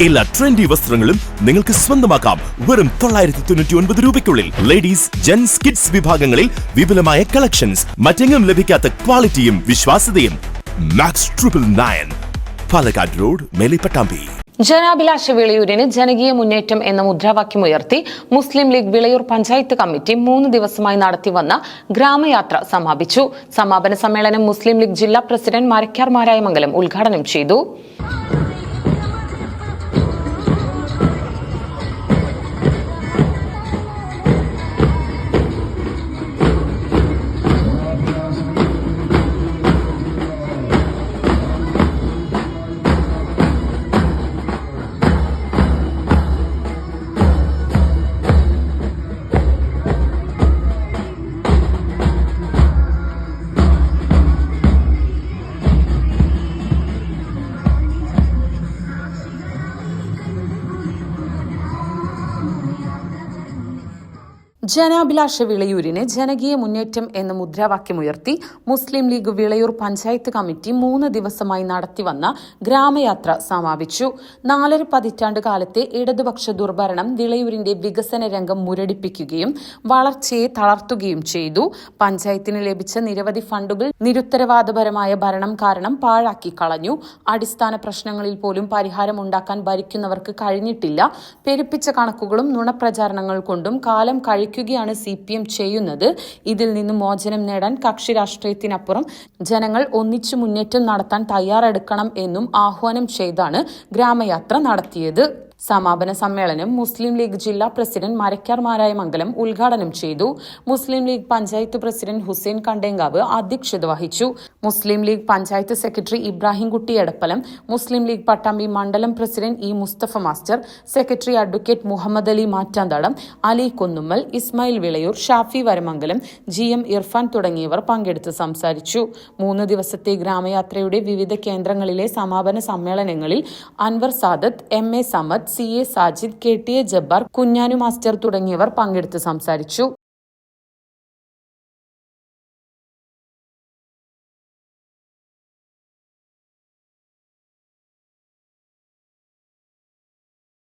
എല്ലാ ട്രെൻഡി വസ്ത്രങ്ങളും നിങ്ങൾക്ക് സ്വന്തമാക്കാം വെറും 999 രൂപയ്ക്കുള്ളിൽ. ലേഡീസ്, ജെന്റ്സ്, കിഡ്സ് വിഭാഗങ്ങളിൽ വിപുലമായ കളക്ഷൻസ്, മറ്റെങ്ങും ലഭിക്കാത്ത ക്വാളിറ്റിയും വിശ്വാസ്യതയും. മാക്സ് 999 പാലക്കാട് റോഡ്, മേലെ പട്ടാമ്പി. ജനാഭിലാഷ വിളയൂരിന് ജനകീയ മുന്നേറ്റം എന്ന മുദ്രാവാക്യമുയർത്തി മുസ്ലിം ലീഗ് വിളയൂർ പഞ്ചായത്ത് കമ്മിറ്റി 3 ദിവസമായി നടത്തിവന്ന ഗ്രാമയാത്ര സമാപിച്ചു. സമാപന സമ്മേളനം മുസ്ലിം ലീഗ് ജില്ലാ പ്രസിഡന്റ് മരക്കാർ മാരായമംഗലം ഉദ്ഘാടനം ചെയ്തു. ജനാഭിലാഷ വിളയൂരിന് ജനകീയ മുന്നേറ്റം എന്ന മുദ്രാവാക്യമുയർത്തി മുസ്ലിം ലീഗ് വിളയൂർ പഞ്ചായത്ത് കമ്മിറ്റി 3 ദിവസമായി നടത്തിവന്ന ഗ്രാമയാത്ര സമാപിച്ചു. 4.5 പതിറ്റാണ്ട് കാലത്തെ ഇടതുപക്ഷ ദുർഭരണം വിളയൂരിന്റെ വികസന രംഗം മുരടിപ്പിക്കുകയും വളർച്ചയെ തളർത്തുകയും ചെയ്തു. പഞ്ചായത്തിന് ലഭിച്ച നിരവധി ഫണ്ടുകൾ നിരുത്തരവാദപരമായ ഭരണം കാരണം പാഴാക്കി കളഞ്ഞു. അടിസ്ഥാന പ്രശ്നങ്ങളിൽ പോലും പരിഹാരമുണ്ടാക്കാൻ ഭരിക്കുന്നവർക്ക് കഴിഞ്ഞിട്ടില്ല. പെരുപ്പിച്ച കണക്കുകളും നുണപ്രചാരണങ്ങൾ കൊണ്ടും കാലം കഴിക്കുകയാണ് CPM ചെയ്യുന്നത്. ഇതിൽ നിന്നും മോചനം നേടാൻ കക്ഷി രാഷ്ട്രീയത്തിനപ്പുറം ജനങ്ങൾ ഒന്നിച്ചു മുന്നേറ്റം നടത്താൻ തയ്യാറെടുക്കണം എന്നും ആഹ്വാനം ചെയ്താണ് ഗ്രാമയാത്ര നടത്തിയത്. സമാപന സമ്മേളനം മുസ്ലിം ലീഗ് ജില്ലാ പ്രസിഡന്റ് മരക്കാർ മാരായമംഗലം ഉദ്ഘാടനം ചെയ്തു. മുസ്ലിം ലീഗ് പഞ്ചായത്ത് പ്രസിഡന്റ് ഹുസൈൻ കണ്ടേങ്കാവ് അധ്യക്ഷത വഹിച്ചു. മുസ്ലിം ലീഗ് പഞ്ചായത്ത് സെക്രട്ടറി ഇബ്രാഹിംകുട്ടി എടപ്പലം, മുസ്ലിം ലീഗ് പട്ടാമ്പി മണ്ഡലം president Mustafa master, secretary advocate Muhammad Ali Mattanthadam, Ali Kunnummal, Ismail Vilayur, Shafi Varamangalam, GM Irfan തുടങ്ങിയവർ പങ്കെടുത്ത് സംസാരിച്ചു. 3 ദിവസത്തെ ഗ്രാമയാത്രയുടെ വിവിധ കേന്ദ്രങ്ങളിലെ സമാപന സമ്മേളനങ്ങളിൽ Anvar Sadath, MA Samad, CA Sajid, KTA Jabbar, Kunjanu master തുടങ്ങിയവർ പങ്കെടുത്ത് സംസാരിച്ചു.